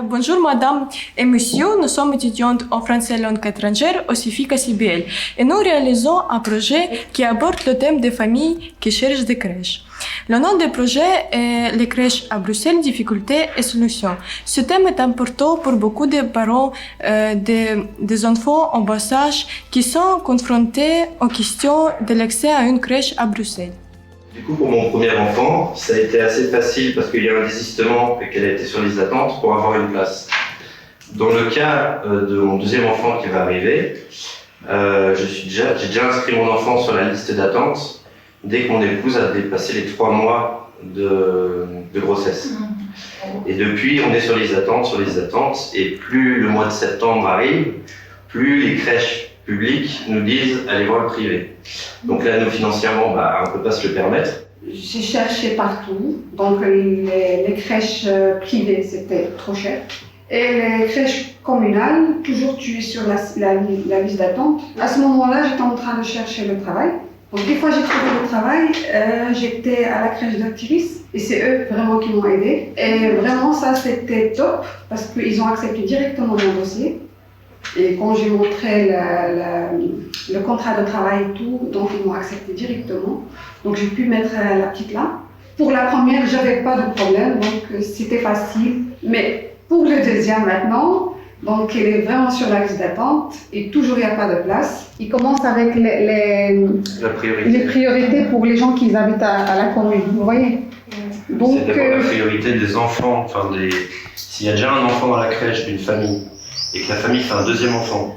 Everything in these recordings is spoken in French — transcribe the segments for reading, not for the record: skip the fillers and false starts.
Bonjour madame et monsieur, nous sommes étudiantes en français langue étrangère au CIFIC CBL et nous réalisons un projet qui aborde le thème des familles qui cherchent des crèches. Le nom du projet est Les crèches à Bruxelles, difficultés et solutions. Ce thème est important pour beaucoup de parents des enfants en bas âge qui sont confrontés aux questions de l'accès à une crèche à Bruxelles. Du coup, pour mon premier enfant, ça a été assez facile parce qu'il y a un désistement et qu'elle a été sur liste d'attente pour avoir une place. Dans le cas de mon deuxième enfant qui va arriver, j'ai déjà inscrit mon enfant sur la liste d'attente dès que mon épouse a dépassé les 3 mois de grossesse. Et depuis, on est sur liste d'attente, et plus le mois de septembre arrive, plus les crèches publics nous disent allez voir le privé. Donc là, nous financièrement, on ne peut pas se le permettre. J'ai cherché partout, donc les crèches privées c'était trop cher. Et les crèches communales, toujours tu es sur la liste d'attente. À ce moment-là, j'étais en train de chercher le travail. Donc des fois j'ai trouvé le travail, j'étais à la crèche d'Actiris et c'est eux vraiment qui m'ont aidée. Et vraiment ça c'était top parce qu'ils ont accepté directement mon dossier. Et quand j'ai montré le contrat de travail et tout, donc ils m'ont accepté directement. Donc j'ai pu mettre la petite là. Pour la première, j'avais pas de problème, donc c'était facile. Mais pour le deuxième maintenant, donc il est vraiment sur la liste d'attente et toujours il n'y a pas de place. Il commence avec les priorités pour les gens qui habitent à la commune, vous voyez. Donc, c'est d'abord la priorité des enfants, s'il y a déjà un enfant dans la crèche d'une famille, et que la famille fait un deuxième enfant,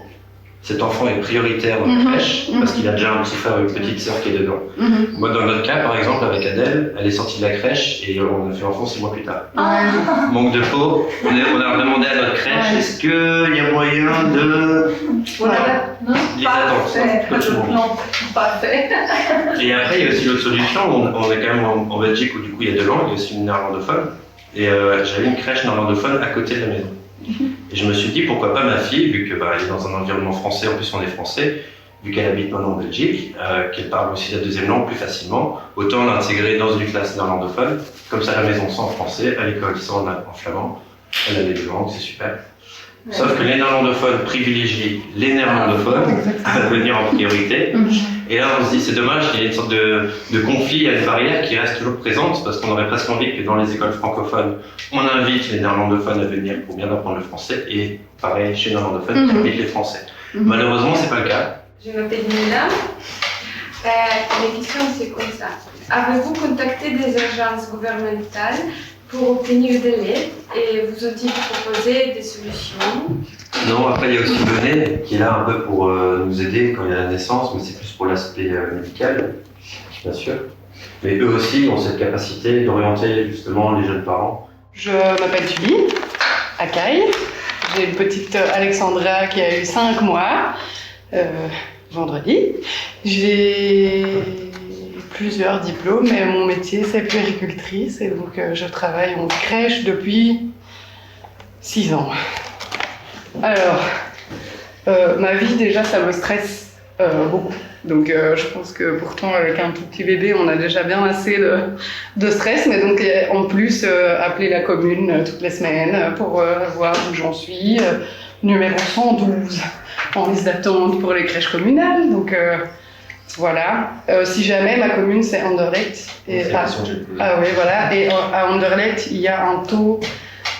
cet enfant est prioritaire dans la crèche parce qu'il a déjà un petit frère ou une petite sœur qui est dedans. Moi, dans notre cas, par exemple, avec Adèle, elle est sortie de la crèche et on a fait enfant 6 mois plus tard. Manque de peau, on a demandé à notre crèche est-ce qu'il y a moyen de. Voilà, non, parfait. Et après, il y a aussi l'autre solution. On est quand même en Belgique où du coup il y a 2 langues, il y a aussi une néerlandophone. Et j'avais une crèche néerlandophone à côté de la maison. Et je me suis dit pourquoi pas ma fille, vu qu'elle est dans un environnement français, en plus on est français, vu qu'elle habite maintenant en Belgique, qu'elle parle aussi la deuxième langue plus facilement, autant l'intégrer dans une classe néerlandophone, comme ça à la maison c'est en français, à l'école c'est en flamand, elle a les 2 langues, c'est super. Sauf que les néerlandophones privilégient les néerlandophones à venir en priorité. Et là, on se dit, c'est dommage qu'il y ait une sorte de conflit, il y a une barrière qui reste toujours présente, parce qu'on aurait presque envie que dans les écoles francophones, on invite les néerlandophones à venir pour bien apprendre le français, et pareil chez les néerlandophones, qui invitent les français. Malheureusement, c'est pas le cas. Je m'appelle Nina. La question, c'est comme ça. Avez-vous contacté des agences gouvernementales pour obtenir de l'aide et vous ont-ils proposé des solutions? Non, après il y a aussi Benet qui est là un peu pour nous aider quand il y a la naissance, mais c'est plus pour l'aspect médical, bien sûr. Mais eux aussi ont cette capacité d'orienter justement les jeunes parents. Je m'appelle Julie, à Caille. J'ai une petite Alexandra qui a eu 5 mois, vendredi. J'ai plusieurs diplômes, mais mon métier c'est puéricultrice et donc je travaille en crèche depuis 6 ans. Alors, ma vie déjà ça me stresse beaucoup, donc je pense que pourtant avec un tout petit bébé on a déjà bien assez de stress, mais donc en plus appeler la commune toutes les semaines pour voir où j'en suis, numéro 112 en liste d'attente pour les crèches communales, donc voilà. Si jamais ma commune c'est Anderlecht et voilà, et à Anderlecht il y a un taux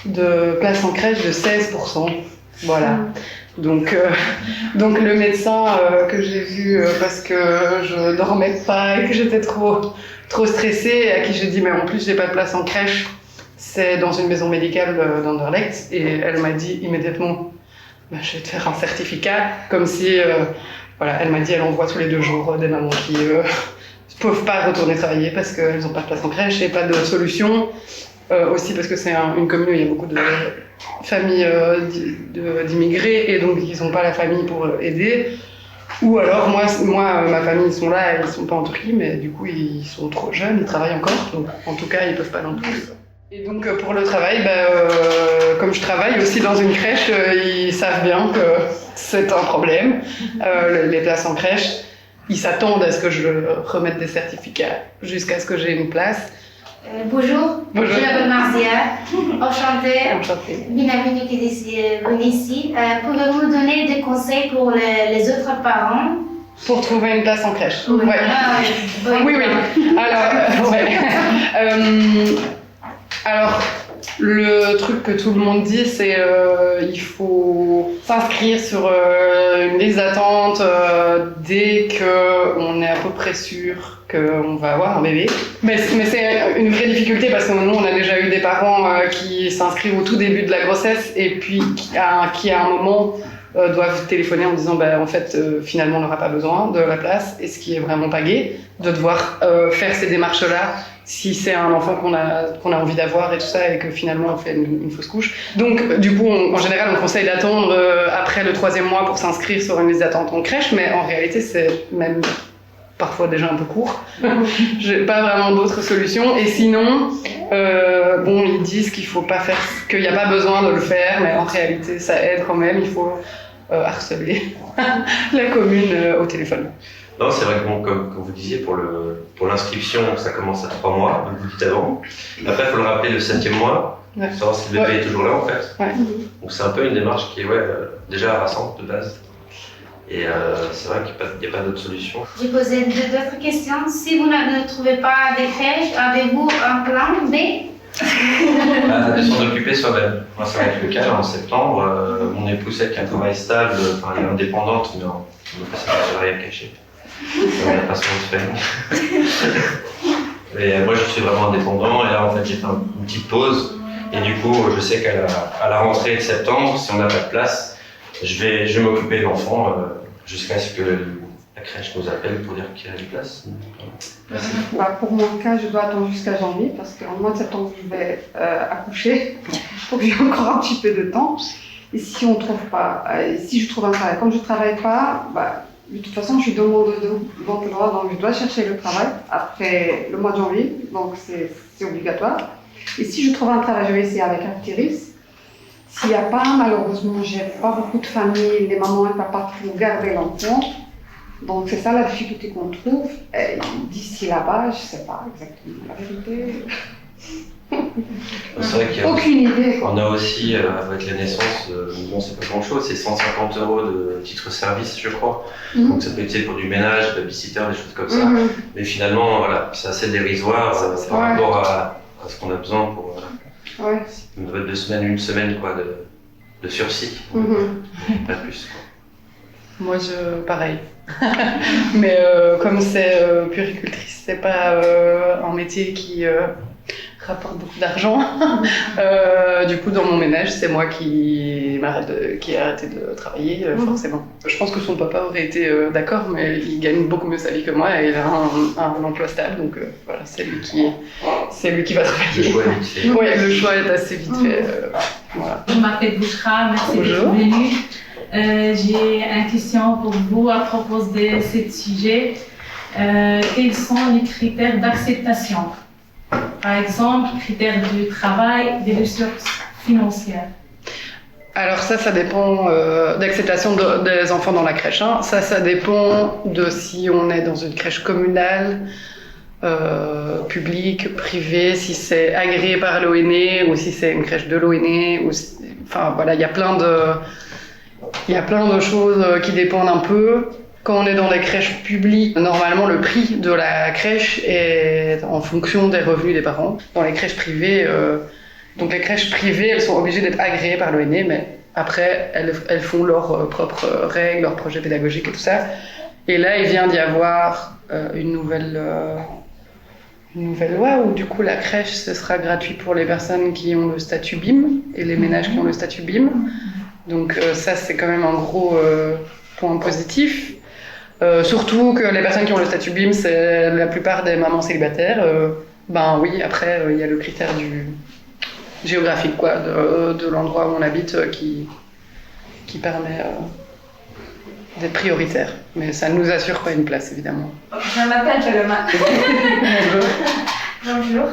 de place en crèche de 16%. Voilà. Donc le médecin que j'ai vu parce que je dormais pas et que j'étais trop stressée, à qui j'ai dit mais en plus j'ai pas de place en crèche, c'est dans une maison médicale d'Anderlecht, et elle m'a dit immédiatement je vais te faire un certificat, comme si voilà, elle m'a dit elle envoie tous les 2 jours des mamans qui ne peuvent pas retourner travailler parce qu'elles n'ont pas de place en crèche et pas de solution. Aussi parce que c'est une commune où il y a beaucoup de familles d'immigrés et donc ils n'ont pas la famille pour aider. Ou alors moi ma famille ils sont là, ils sont pas en Turquie, mais du coup ils sont trop jeunes, ils travaillent encore, donc en tout cas ils peuvent pas non plus. Et donc pour le travail, comme je travaille aussi dans une crèche, ils savent bien que c'est un problème, les places en crèche. Ils s'attendent à ce que je remette des certificats jusqu'à ce que j'ai une place. Bonjour, Bonjour. je m'appelle Marzia. Enchantée. Enchantée. Bienvenue que venez ici. Pouvez-vous donner des conseils pour les autres parents? Pour trouver une place en crèche. Oui. Ouais. Ah, Oui, oui. Alors, ouais. Alors, le truc que tout le monde dit, c'est il faut s'inscrire sur une liste d'attente dès qu'on est à peu près sûr qu'on va avoir un bébé. Mais c'est une vraie difficulté parce que nous, on a déjà eu des parents qui s'inscrivent au tout début de la grossesse et puis qui à un moment doivent téléphoner en disant en fait finalement on n'aura pas besoin de la place, et ce qui est vraiment pas gai de devoir faire ces démarches là si c'est un enfant qu'on a envie d'avoir et tout ça, et que finalement on fait une fausse couche. Donc du coup en général on conseille d'attendre après le 3e mois pour s'inscrire sur une liste d'attente en crèche, mais en réalité c'est même parfois déjà un peu court. J'ai pas vraiment d'autres solutions. Et sinon, ils disent qu'il faut pas faire, qu'il n'y a pas besoin de le faire, mais en réalité, ça aide quand même. Il faut harceler la commune au téléphone. Non, c'est vrai que bon, comme vous disiez, pour l'inscription, ça commence à 3 mois, comme vous dites avant. Après, il faut le rappeler le 7e mois, Ouais. pour savoir si le bébé est toujours là en fait. Ouais. Donc c'est un peu une démarche qui est déjà harassante de base. Et c'est vrai qu'il n'y a pas d'autre solution. J'ai posé d'autres questions. Si vous ne trouvez pas des crèches, avez-vous un plan B? De s'en occuper soi-même. Moi, ça va être le cas là, en septembre. Mon épouse, elle qui a un travail stable, elle est indépendante, mais on ne peut pas rien cacher. On n'a pas son de faire. Et moi, je suis vraiment indépendant, et là, en fait, j'ai fait une petite pause. Et du coup, je sais qu'à la rentrée de septembre, si on n'a pas de place, je vais m'occuper de l'enfant jusqu'à ce que la crèche nous appelle pour dire qu'il y a une place. Pour mon cas, je dois attendre jusqu'à janvier parce qu'en mois de septembre, je vais accoucher. Donc j'ai encore un petit peu de temps. Et si on trouve pas, si je trouve un travail, comme je travaille pas, de toute façon, je suis demandeuse d'emploi, donc je dois chercher le travail après le mois de janvier, donc c'est obligatoire. Et si je trouve un travail, je vais essayer avec Actiris. S'il n'y a pas, malheureusement, j'ai pas beaucoup de familles, les mamans et papas pour garder l'enfant. Donc c'est ça la difficulté qu'on trouve. Et d'ici là-bas, je sais pas exactement la vérité. C'est vrai qu'il y a, Aucune idée. on a aussi, avec la naissance, bon, c'est pas grand-chose, c'est 150 € de titre service, je crois. Donc ça peut être pour du ménage, babysitter, des choses comme ça. Mais finalement, voilà, c'est assez dérisoire par rapport à ce qu'on a besoin pour une 2 semaines, une semaine quoi, de sursis. Pas plus. Quoi. Moi, pareil. Mais comme c'est puéricultrice, c'est pas un métier qui rapporte beaucoup d'argent. Du coup, dans mon ménage, c'est moi qui ai arrêté de travailler, forcément. Je pense que son papa aurait été d'accord, mais il gagne beaucoup mieux sa vie que moi et il a un emploi stable, donc voilà, c'est lui qui va travailler. Le choix est vite fait. Oui, le choix est assez vite fait. Voilà. Je m'appelle Bouchra, merci d'être Bonjour. venue. J'ai une question pour vous à propos de ce sujet. Quels sont les critères d'acceptation? Par exemple, critères du travail, des ressources financières. Alors ça dépend d'acceptation des enfants dans la crèche. Hein. Ça dépend de si on est dans une crèche communale, publique, privée, si c'est agréé par l'ONE ou si c'est une crèche de l'ONE. Enfin voilà, il y a plein de choses qui dépendent un peu. Quand on est dans des crèches publiques, normalement le prix de la crèche est en fonction des revenus des parents. Dans les crèches privées, donc les crèches privées, elles sont obligées d'être agréées par l'ONE, mais après elles font leurs propres règles, leurs projets pédagogiques et tout ça. Et là, il vient d'y avoir une nouvelle loi où du coup la crèche ce sera gratuit pour les personnes qui ont le statut BIM et les ménages qui ont le statut BIM. Donc ça c'est quand même un gros point positif. Surtout que les personnes qui ont le statut BIM, c'est la plupart des mamans célibataires. Oui, après, il y a le critère du géographique, quoi, de l'endroit où on habite qui permet d'être prioritaire. Mais ça ne nous assure pas une place, évidemment. Je m'appelle Paloma. Bonjour.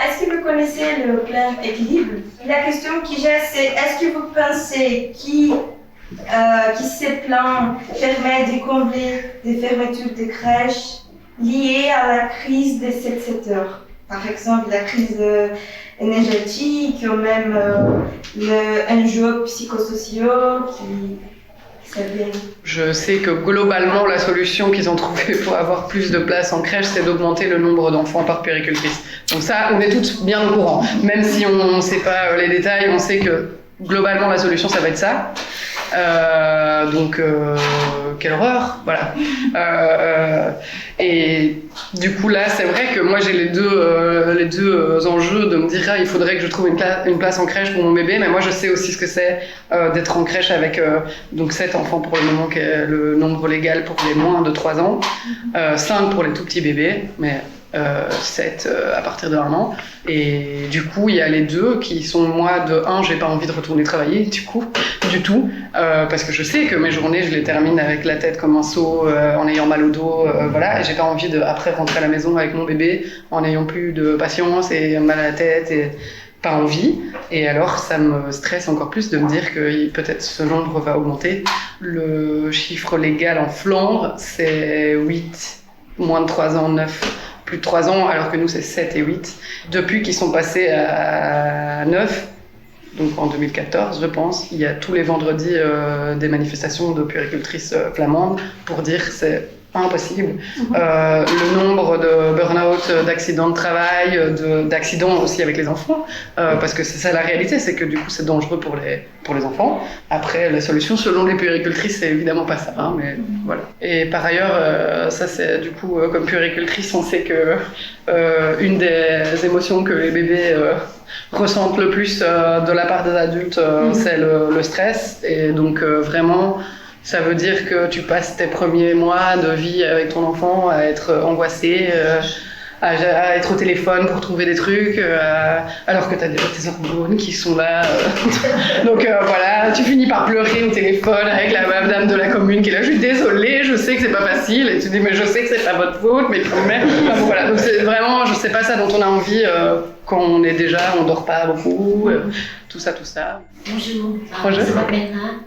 Est-ce que vous connaissez le plan équilibre? La question que j'ai, c'est est-ce que vous pensez qui ces plans permettent de combler des fermetures de crèches liées à la crise des 7-7 heures? par exemple la crise énergétique ou même les enjeux psychosociaux qui s'aviennent. Je sais que globalement, la solution qu'ils ont trouvée pour avoir plus de place en crèche, c'est d'augmenter le nombre d'enfants par puéricultrice. Donc ça, on est toutes bien au courant. Même si on ne sait pas les détails, on sait que globalement, la solution, ça va être ça. Quelle horreur, voilà. Et du coup, là, c'est vrai que moi, j'ai les deux enjeux de me dire, il faudrait que je trouve une place en crèche pour mon bébé, mais moi, je sais aussi ce que c'est d'être en crèche avec donc 7 enfants pour le moment, qui est le nombre légal pour les moins de 3 ans, 5 pour les tout petits bébés, mais 7 à partir de 1 an. Et du coup, il y a les deux qui sont, moi, de 1, j'ai pas envie de retourner travailler, du coup, du tout, parce que je sais que mes journées, je les termine avec la tête comme un seau, en ayant mal au dos, voilà, et j'ai pas envie de, après, rentrer à la maison avec mon bébé en n'ayant plus de patience et mal à la tête et pas envie. Et alors, ça me stresse encore plus de me dire que peut-être ce nombre va augmenter. Le chiffre légal en Flandre, c'est 8, moins de 3 ans, 9, plus de 3 ans, alors que nous, c'est 7 et 8. Depuis qu'ils sont passés à 9, donc en 2014, je pense, il y a tous les vendredis des manifestations de puéricultrices flamandes pour dire que c'est impossible. Le nombre de burn-out, d'accidents de travail, d'accidents aussi avec les enfants, parce que c'est ça la réalité, c'est que du coup c'est dangereux pour les enfants. Après, la solution selon les puéricultrices, c'est évidemment pas ça, hein, mais voilà. Et par ailleurs, ça c'est du coup, comme puéricultrice, on sait que une des émotions que les bébés ressentent le plus de la part des adultes, c'est le stress. Et donc vraiment, ça veut dire que tu passes tes premiers mois de vie avec ton enfant à être angoissé, à être au téléphone pour trouver des trucs, alors que tu as déjà tes hormones qui sont là. Donc voilà, tu finis par pleurer au téléphone avec la madame de la commune qui est là. Je suis désolée, je sais que c'est pas facile. Et tu dis, mais je sais que c'est pas votre faute, mais quand même. Enfin, voilà, donc c'est vraiment, je sais pas ça dont on a envie quand on est déjà, on dort pas beaucoup, tout ça. Bonjour, Bonjour. je m'appelle Anne.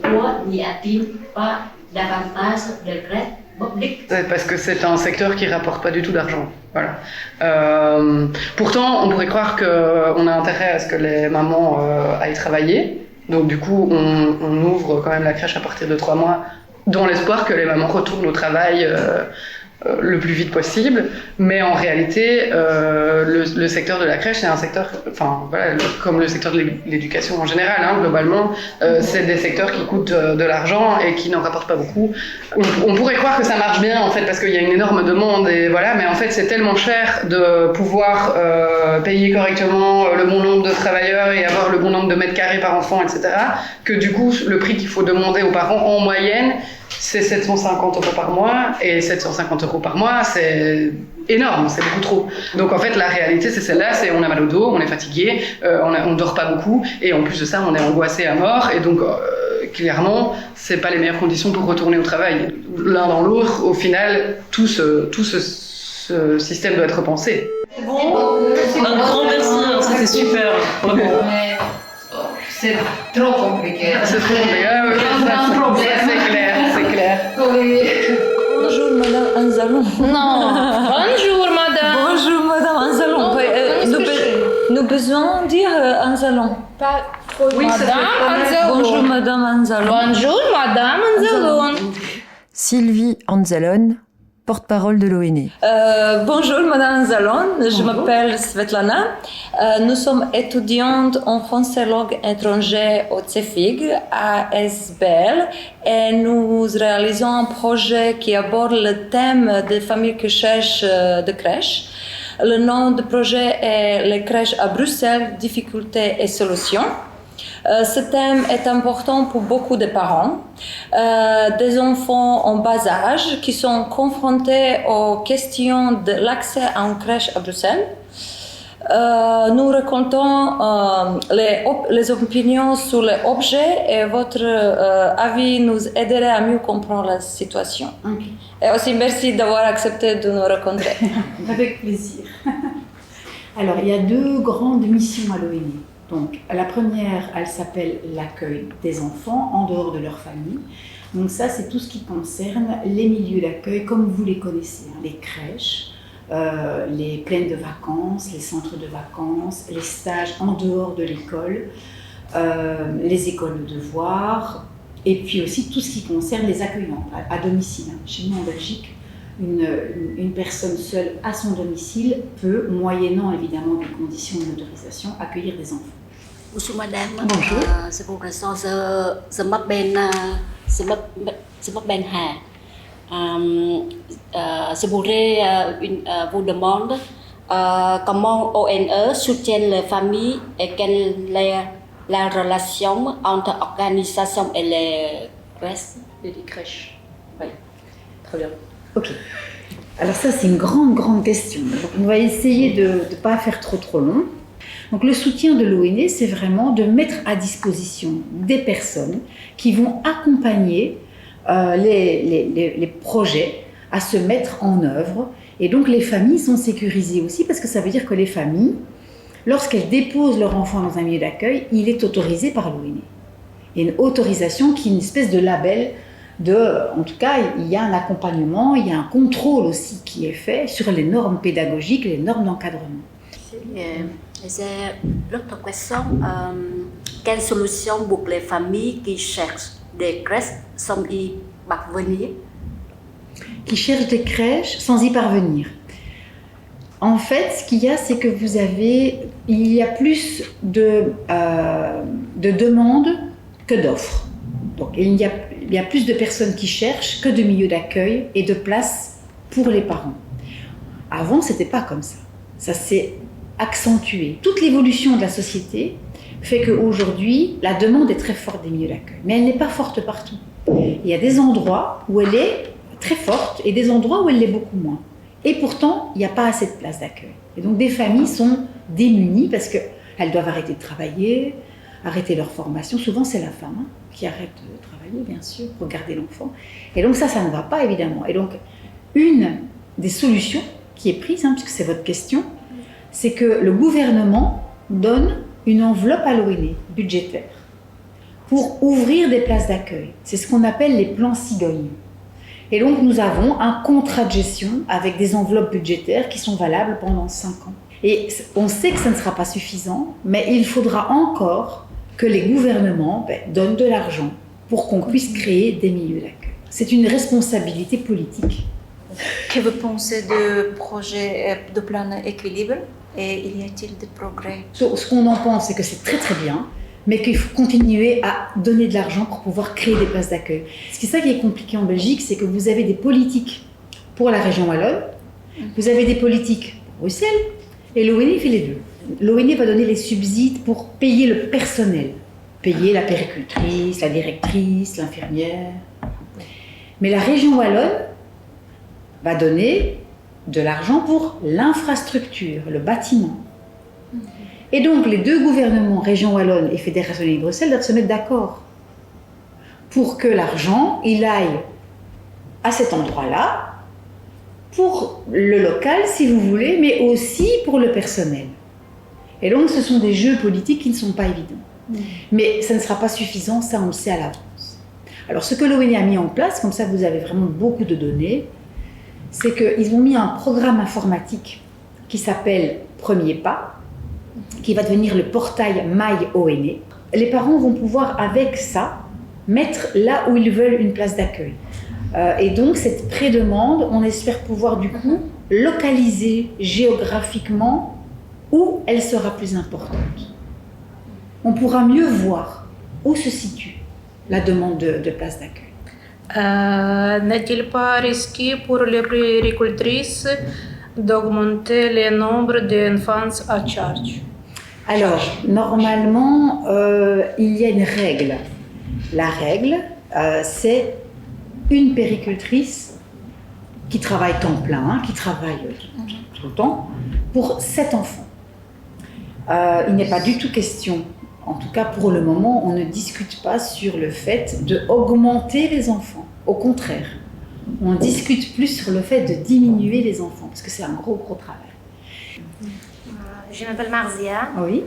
Pourquoi n'y a-t-il pas davantage de prêts publics? Parce que c'est un secteur qui rapporte pas du tout d'argent. Voilà. Pourtant, on pourrait croire qu'on a intérêt à ce que les mamans aillent travailler. Donc du coup, on ouvre quand même la crèche à partir de 3 mois dans l'espoir que les mamans retournent au travail le plus vite possible, mais en réalité, le secteur de la crèche, c'est un secteur, enfin voilà, comme le secteur de l'éducation en général, hein, globalement, c'est des secteurs qui coûtent de l'argent et qui n'en rapportent pas beaucoup. On pourrait croire que ça marche bien en fait parce qu'il y a une énorme demande et voilà, mais en fait c'est tellement cher de pouvoir payer correctement le bon nombre de travailleurs et avoir le bon nombre de mètres carrés par enfant, etc., que du coup le prix qu'il faut demander aux parents en moyenne, c'est 750 € par mois, et 750 € par mois, c'est énorme, c'est beaucoup trop. Donc en fait, la réalité, c'est celle-là, c'est on a mal au dos, on est fatigué, on dort pas beaucoup, et en plus de ça, on est angoissé à mort, et donc clairement, c'est pas les meilleures conditions pour retourner au travail. L'un dans l'autre, au final, tout ce système doit être repensé. Un grand merci, c'était super, vraiment. C'est trop compliqué. C'est trop compliqué, c'est clair. Bonjour Madame Anzalon. Non. Bonjour Madame. Bonjour Madame Anzalon. Nous besoin dire Anzalon. Pas trop. Oui, Madame Anzalon. Bonjour Madame Anzalon. Bonjour Madame Anzalon. Sylvie Anzalon, porte-parole de l'ONE. Bonjour Madame Anzalon, je m'appelle Svetlana. Nous sommes étudiantes en français langue étrangère au CEFIG à SBL et nous réalisons un projet qui aborde le thème des familles qui cherchent de crèches. Le nom du projet est Les crèches à Bruxelles, difficultés et solutions. Ce thème est important pour beaucoup de parents, des enfants en bas âge qui sont confrontés aux questions de l'accès à une crèche à Bruxelles. Nous racontons les opinions sur les objets et votre avis nous aiderait à mieux comprendre la situation. Okay. Et aussi merci d'avoir accepté de nous rencontrer. Avec plaisir. Alors, il y a 2 grandes missions à l'ONE. Donc, la première, elle s'appelle l'accueil des enfants en dehors de leur famille. Donc ça, c'est tout ce qui concerne les milieux d'accueil, comme vous les connaissez, hein, les crèches, les plaines de vacances, les centres de vacances, les stages en dehors de l'école, les écoles de devoirs, et puis aussi tout ce qui concerne les accueillants à domicile. Chez nous en Belgique, une personne seule à son domicile peut, moyennant évidemment des conditions d'autorisation, accueillir des enfants. Bonjour madame. Bonjour. C'est pour l'instant, je m'appelle Hà. Je voudrais vous demander comment ONE soutient les familles et quelle est la relation entre l'organisation et les crèches. Oui, très bien. Ok. Alors ça, c'est une grande question. Donc, on va essayer de ne pas faire trop long. Donc le soutien de l'ONE, c'est vraiment de mettre à disposition des personnes qui vont accompagner les projets à se mettre en œuvre. Et donc les familles sont sécurisées aussi, parce que ça veut dire que les familles, lorsqu'elles déposent leur enfant dans un milieu d'accueil, il est autorisé par l'ONE. Il y a une autorisation qui est une espèce de label en tout cas, il y a un accompagnement, il y a un contrôle aussi qui est fait sur les normes pédagogiques, les normes d'encadrement. C'est l'autre question. Quelle solution pour les familles qui cherchent des crèches sans y parvenir? Qui cherchent des crèches sans y parvenir. En fait, ce qu'il y a, c'est que il y a plus de demandes que d'offres. Donc, il y a plus de personnes qui cherchent que de milieux d'accueil et de places pour les parents. Avant, c'était pas comme ça. Ça s'est accentué. Toute l'évolution de la société fait qu'aujourd'hui, la demande est très forte des milieux d'accueil. Mais elle n'est pas forte partout. Il y a des endroits où elle est très forte et des endroits où elle l'est beaucoup moins. Et pourtant, il n'y a pas assez de places d'accueil. Et donc, des familles sont démunies parce qu'elles doivent arrêter de travailler, arrêter leur formation. Souvent, c'est la femme qui arrête de travailler, bien sûr, pour garder l'enfant. Et donc ça ne va pas, évidemment. Et donc, une des solutions qui est prise, puisque c'est votre question, c'est que le gouvernement donne une enveloppe à l'ONE, budgétaire, pour ouvrir des places d'accueil. C'est ce qu'on appelle les plans cigognes. Et donc, nous avons un contrat de gestion avec des enveloppes budgétaires qui sont valables pendant 5 ans. Et on sait que ça ne sera pas suffisant, mais il faudra encore que les gouvernements donnent de l'argent pour qu'on puisse créer des milieux d'accueil. C'est une responsabilité politique. Que vous pensez de projet de plan équilibre et y a-t-il des progrès? Ce qu'on en pense, c'est que c'est très bien, mais qu'il faut continuer à donner de l'argent pour pouvoir créer des places d'accueil. Ce qui est ça qui est compliqué en Belgique, c'est que vous avez des politiques pour la région wallonne, vous avez des politiques pour Bruxelles, et l'ONE fait les deux. L'ONE va donner les subsides pour payer le personnel, payer la puéricultrice, la directrice, l'infirmière. Mais la région wallonne va donner de l'argent pour l'infrastructure, le bâtiment. Et donc les deux gouvernements, région wallonne et Fédération de Bruxelles, doivent se mettre d'accord pour que l'argent il aille à cet endroit-là, pour le local si vous voulez, mais aussi pour le personnel. Et donc ce sont des jeux politiques qui ne sont pas évidents. Mais ça ne sera pas suffisant, ça on le sait à l'avance. Alors ce que l'ONE a mis en place, comme ça vous avez vraiment beaucoup de données, c'est qu'ils ont mis un programme informatique qui s'appelle Premier Pas, qui va devenir le portail MyONE. Les parents vont pouvoir avec ça mettre là où ils veulent une place d'accueil. Et donc cette pré-demande, on espère pouvoir du coup localiser géographiquement où elle sera plus importante. On pourra mieux voir où se situe la demande de place d'accueil. N'est-il pas risqué pour les puéricultrices d'augmenter le nombre d'enfants à charge? Alors, normalement, il y a une règle. La règle, c'est une puéricultrice qui travaille temps plein, qui travaille tout le temps, pour 7 enfants. Il n'est pas du tout question, en tout cas pour le moment, on ne discute pas sur le fait d'augmenter les enfants. Au contraire, on discute plus sur le fait de diminuer les enfants, parce que c'est un gros travail. Je m'appelle Marzia. Oui.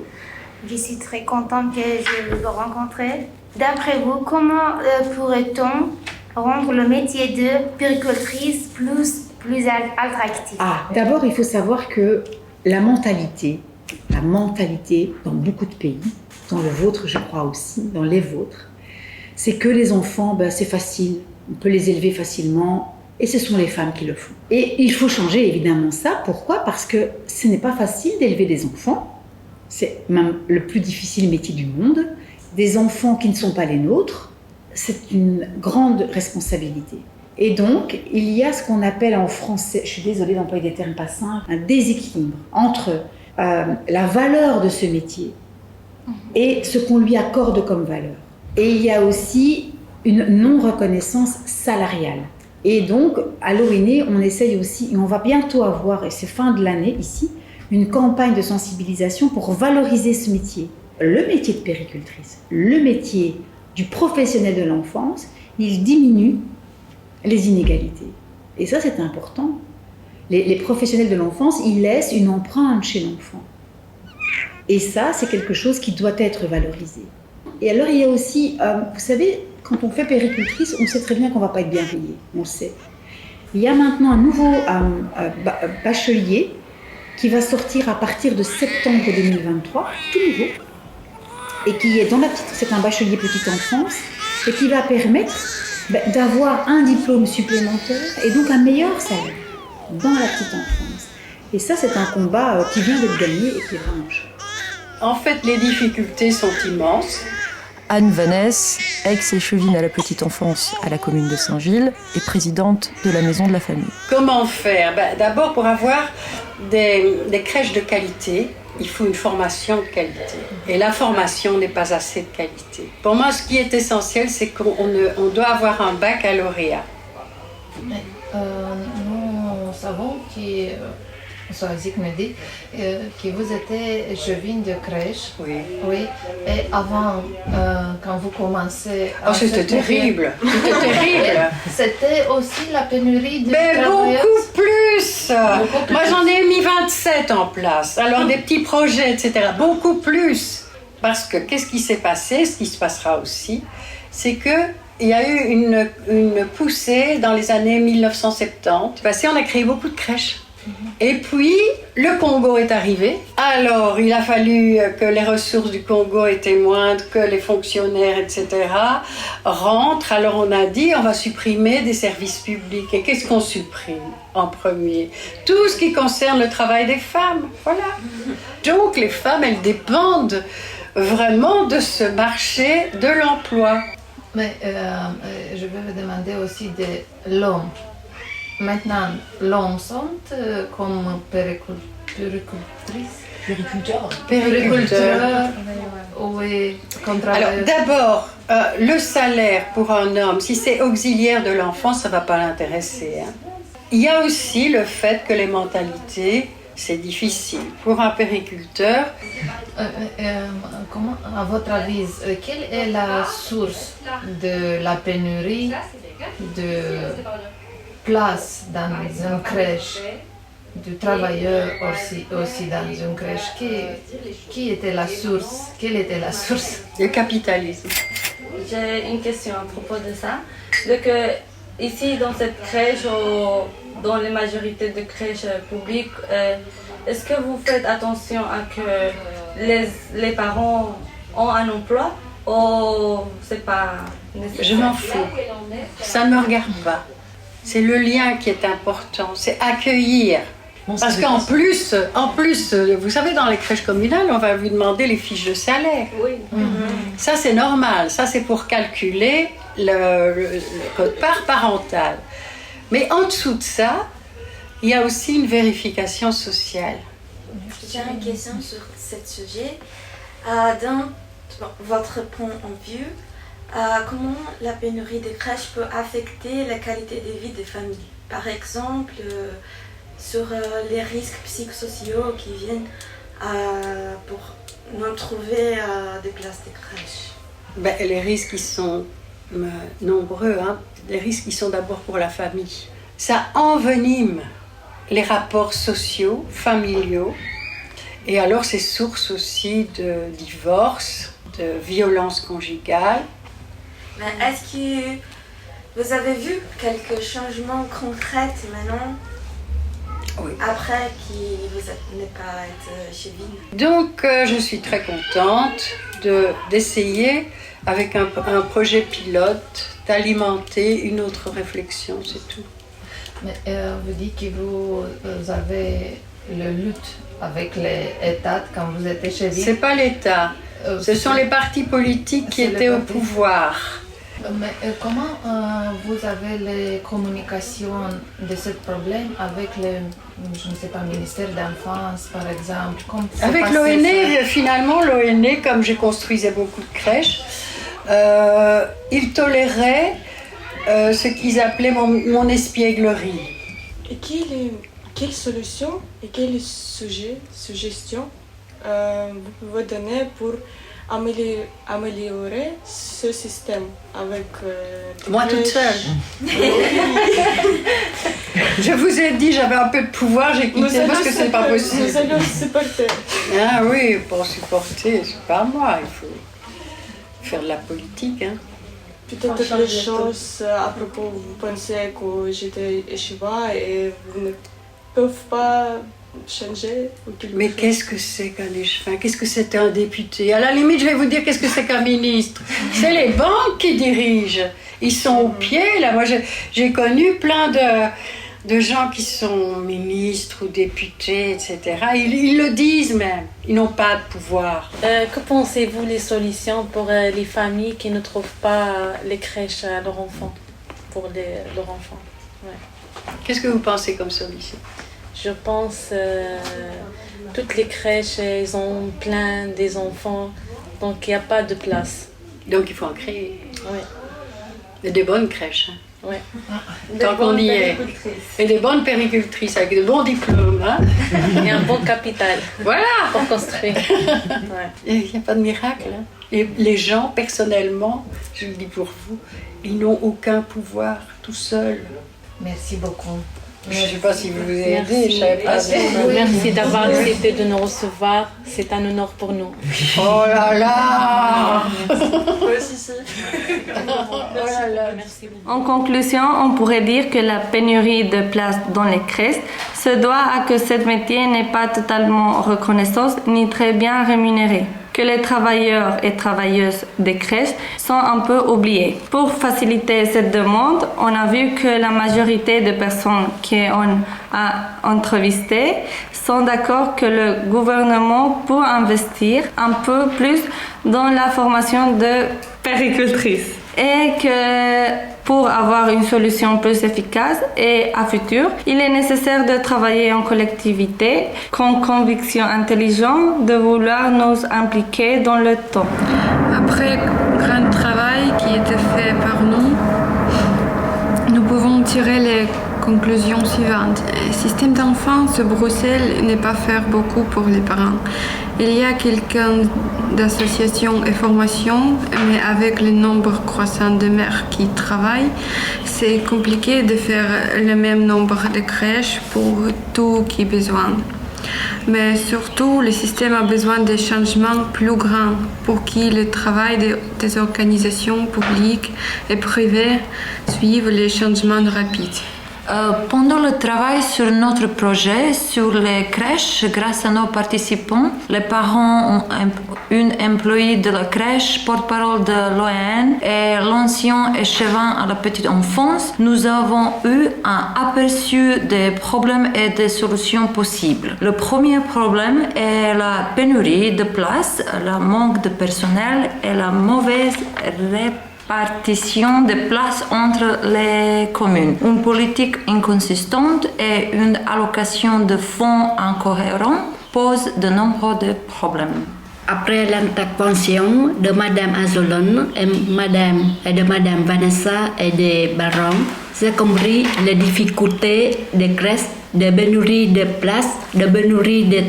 Je suis très contente que je vous rencontre. D'après vous, comment pourrait-on rendre le métier de puéricultrice plus plus attractif. D'abord, il faut savoir que la mentalité dans beaucoup de pays, dans le vôtre je crois aussi, dans les vôtres, c'est que les enfants, c'est facile, on peut les élever facilement et ce sont les femmes qui le font. Et il faut changer évidemment ça. Pourquoi ? Parce que ce n'est pas facile d'élever des enfants, c'est même le plus difficile métier du monde. Des enfants qui ne sont pas les nôtres, c'est une grande responsabilité. Et donc, il y a ce qu'on appelle en français, je suis désolée d'employer des termes pas simples, un déséquilibre entre la valeur de ce métier et ce qu'on lui accorde comme valeur. Et il y a aussi une non-reconnaissance salariale. Et donc, à l'ONE, on essaye aussi, et on va bientôt avoir, et c'est fin de l'année ici, une campagne de sensibilisation pour valoriser ce métier. Le métier de péricultrice, le métier du professionnel de l'enfance, il diminue les inégalités. Et ça, c'est important. Les professionnels de l'enfance, ils laissent une empreinte chez l'enfant. Et ça, c'est quelque chose qui doit être valorisé. Et alors, il y a aussi, vous savez, quand on fait péricultrice, on sait très bien qu'on ne va pas être bien payé, on le sait. Il y a maintenant un nouveau bachelier qui va sortir à partir de septembre 2023, tout nouveau, et qui est c'est un bachelier petite enfance, et qui va permettre d'avoir un diplôme supplémentaire et donc un meilleur salaire dans la petite enfance. Et ça, c'est un combat qui vient d'être gagné et qui est vraiment chouette. En fait, les difficultés sont immenses. Anne Vanesse, ex-échevine à la petite enfance à la commune de Saint-Gilles et présidente de la Maison de la Famille. Comment faire ? D'abord, pour avoir des crèches de qualité, il faut une formation de qualité. Et la formation n'est pas assez de qualité. Pour moi, ce qui est essentiel, c'est qu'on doit avoir un baccalauréat. Nous savons Soazic me dit que vous étiez échevine de crèche. Oui. Et avant, quand vous commencez... C'était terrible. C'était terrible. C'était aussi la pénurie de travailleurs. Beaucoup plus. Moi, j'en ai mis 27 en place. Alors, des petits projets, etc. Beaucoup plus. Parce que, qu'est-ce qui s'est passé ? Ce qui se passera aussi, c'est qu'il y a eu une poussée dans les années 1970. On a créé beaucoup de crèches. Et puis, le Congo est arrivé. Alors, il a fallu que les ressources du Congo étaient moindres, que les fonctionnaires, etc. rentrent. Alors, on a dit, on va supprimer des services publics. Et qu'est-ce qu'on supprime en premier ? Tout ce qui concerne le travail des femmes. Voilà. Donc, les femmes, elles dépendent vraiment de ce marché de l'emploi. Mais je vais vous demander aussi de l'homme. Maintenant, l'homme sont comme périculteur, oui, comme travailleur. Alors d'abord, le salaire pour un homme, si c'est auxiliaire de l'enfant, ça ne va pas l'intéresser. Il y a aussi le fait que les mentalités, c'est difficile. Pour un périculteur... comment, à votre avis, quelle est la source de la pénurie de place dans une crèche, de travailleurs aussi dans une crèche? Qui était la source? Quelle était la source? Le capitalisme. J'ai une question à propos de ça. Donc, ici, dans cette crèche, dans la majorité de crèches publiques, est-ce que vous faites attention à que les parents ont un emploi ou c'est pas nécessaire? Je m'en fous. Ça ne me regarde pas. C'est le lien qui est important, c'est accueillir. Parce qu'en plus, vous savez, dans les crèches communales, on va vous demander les fiches de salaire. Oui. Ça, c'est normal. Ça, c'est pour calculer le quote-part parental. Mais en dessous de ça, il y a aussi une vérification sociale. J'ai une question sur ce sujet. Dans votre point de vue, comment la pénurie des crèches peut affecter la qualité de vie des familles? Par exemple, sur les risques psychosociaux qui viennent pour nous trouver des places de crèche. Les risques, ils sont nombreux. Les risques, ils sont d'abord pour la famille. Ça envenime les rapports sociaux, familiaux. Et alors, c'est source aussi de divorce, de violence conjugale. Mais est-ce que vous avez vu quelques changements concrets maintenant après que vous n'êtes pas été chez Vin. Donc, je suis très contente d'essayer, avec un projet pilote, d'alimenter une autre réflexion, c'est tout. Mais vous dites que vous avez la lutte avec l'État quand vous étiez chez Vin. C'est pas l'État, ce sont les partis politiques qui étaient au pouvoir. Mais comment vous avez les communications de ce problème avec je ne sais pas, ministère d'Enfance par exemple? Avec l'ONE, finalement, l'ONE, comme je construisais beaucoup de crèches, ils toléraient ce qu'ils appelaient mon espièglerie. Et quelle solution et quel suggestion vous pouvez donner pour améliorer ce système avec... Moi toute seule. Je vous ai dit, j'avais un peu de pouvoir, j'ai quitté parce que c'est pas possible. Nous allons supporter. Ah oui, pour supporter, c'est pas moi, il faut faire de la politique. Hein. Peut-être les choses à propos, vous pensez que j'étais écheva et vous ne pouvez pas changer ou quelque Mais chose. qu'est-ce que c'est qu'un échevin? Qu'est-ce que c'est un député? À la limite, je vais vous dire qu'est-ce que c'est qu'un ministre. C'est les banques qui dirigent. Ils sont au pied, là. Moi, j'ai connu plein de gens qui sont ministres ou députés, etc. Ils le disent même. Ils n'ont pas de pouvoir. Que pensez-vous les solutions pour les familles qui ne trouvent pas les crèches à leurs enfants, pour leurs enfants? Ouais. Qu'est-ce que vous pensez comme solution? Je pense toutes les crèches, elles ont plein des enfants, donc il n'y a pas de place. Donc il faut en créer. Oui. Et des bonnes crèches. Hein. Oui. Tant qu'on y est. Et des bonnes péricultrices avec de bons diplômes. Hein. Et un bon capital. Voilà. Pour construire. Ouais. Il n'y a pas de miracle. Hein. Et les gens, personnellement, je le dis pour vous, ils n'ont aucun pouvoir tout seuls. Merci beaucoup. Je ne sais pas si vous vous avez aidé, je savais pas. Merci d'avoir accepté de nous recevoir. C'est un honneur pour nous. Oh là là! Merci beaucoup. En conclusion, on pourrait dire que la pénurie de places dans les crèches se doit à que ce métier n'est pas totalement reconnaissant ni très bien rémunéré, que les travailleurs et travailleuses des crèches sont un peu oubliés. Pour faciliter cette demande, on a vu que la majorité des personnes qu'on a entrevistées sont d'accord que le gouvernement peut investir un peu plus dans la formation de péricultrices et que pour avoir une solution plus efficace et à futur, il est nécessaire de travailler en collectivité, con conviction intelligente de vouloir nous impliquer dans le temps. Après grand travail qui était fait par nous, nous pouvons tirer les conclusions suivantes. Le système d'enfance de Bruxelles n'est pas faire beaucoup pour les parents. Il y a quelques d'associations et formations, mais avec le nombre croissant de mères qui travaillent, c'est compliqué de faire le même nombre de crèches pour tout qui est besoin. Mais surtout, le système a besoin de changements plus grands pour que le travail des organisations publiques et privées suive les changements rapides. Pendant le travail sur notre projet sur les crèches, grâce à nos participants, les parents ont une employée de la crèche, porte-parole de l'ONN et l'ancien échevin à la petite enfance, nous avons eu un aperçu des problèmes et des solutions possibles. Le premier problème est la pénurie de places, le manque de personnel et la mauvaise répartition des places entre les communes. Une politique inconsistante et une allocation de fonds incohérente posent de nombreux problèmes. Après l'intervention de Madame Azolon et de Madame Vanessa et de Baron, j'ai compris les difficultés des crèches, de pénurie de places, de pénurie de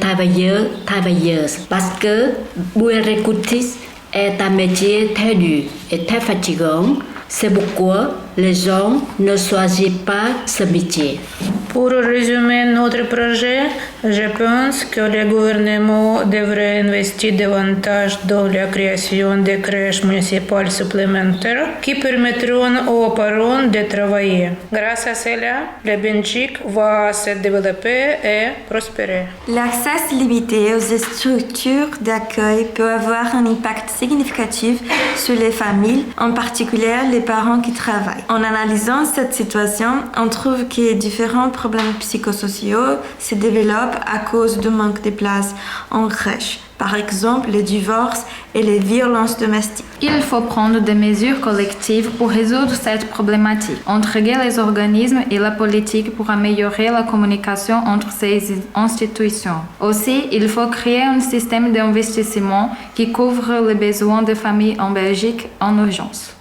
travailleuses. Parce que puéricultrice est un métier très dur et très fatigant. C'est pourquoi les gens ne choisissent pas ce métier. Pour résumer notre projet, Je pense que le gouvernement devrait investir davantage dans la création de crèches municipales supplémentaires qui permettront aux parents de travailler. Grâce à cela, la Belgique va se développer et prospérer. L'accès limité aux structures d'accueil peut avoir un impact significatif sur les familles, en particulier les parents qui travaillent. En analysant cette situation, on trouve que différents problèmes psychosociaux se développent à cause du manque de place en crèche. Par exemple, les divorces et les violences domestiques. Il faut prendre des mesures collectives pour résoudre cette problématique, intriguer les organismes et la politique pour améliorer la communication entre ces institutions. Aussi, il faut créer un système d'investissement qui couvre les besoins des familles en Belgique en urgence.